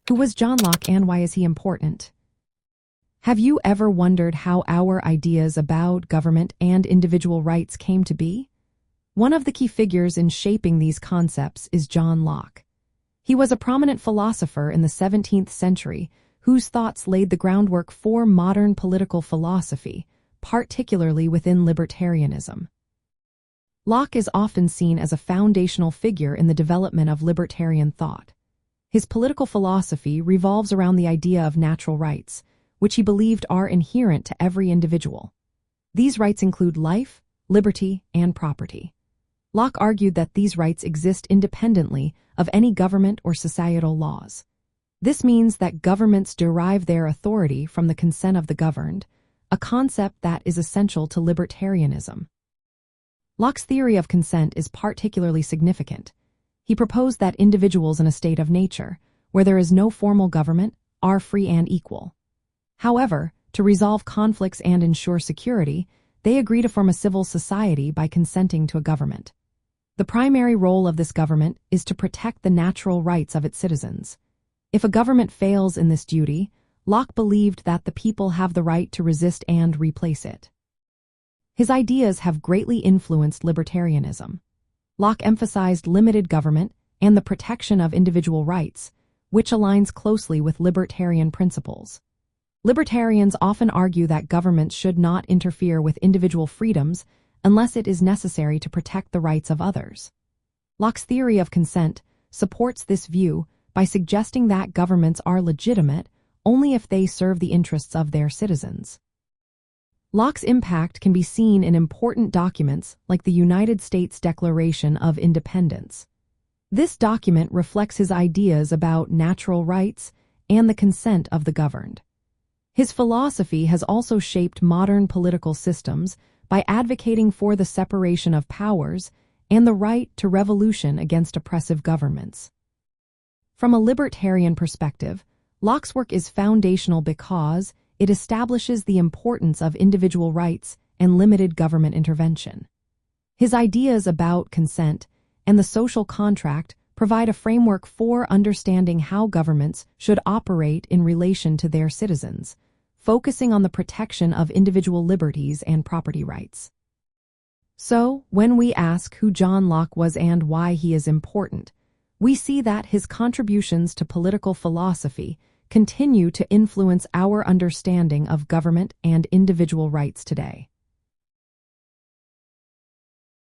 Who was John Locke and why is he important? Have you ever wondered how our ideas about government and individual rights came to be? One of the key figures in shaping these concepts is John Locke. He was a prominent philosopher in the 17th century whose thoughts laid the groundwork for modern political philosophy, particularly within libertarianism. Locke is often seen as a foundational figure in the development of libertarian thought. His political philosophy revolves around the idea of natural rights, which he believed are inherent to every individual. These rights include life, liberty, and property. Locke argued that these rights exist independently of any government or societal laws. This means that governments derive their authority from the consent of the governed, a concept that is essential to libertarianism. Locke's theory of consent is particularly significant. He proposed that individuals in a state of nature, where there is no formal government, are free and equal. However, to resolve conflicts and ensure security, they agree to form a civil society by consenting to a government. The primary role of this government is to protect the natural rights of its citizens. If a government fails in this duty, Locke believed that the people have the right to resist and replace it. His ideas have greatly influenced libertarianism. Locke emphasized limited government and the protection of individual rights, which aligns closely with libertarian principles. Libertarians often argue that governments should not interfere with individual freedoms unless it is necessary to protect the rights of others. Locke's theory of consent supports this view by suggesting that governments are legitimate only if they serve the interests of their citizens. Locke's impact can be seen in important documents like the United States Declaration of Independence. This document reflects his ideas about natural rights and the consent of the governed. His philosophy has also shaped modern political systems by advocating for the separation of powers and the right to revolution against oppressive governments. From a libertarian perspective, Locke's work is foundational because it establishes the importance of individual rights and limited government intervention. His ideas about consent and the social contract provide a framework for understanding how governments should operate in relation to their citizens, focusing on the protection of individual liberties and property rights. So, when we ask who John Locke was and why he is important, we see that his contributions to political philosophy continue to influence our understanding of government and individual rights today.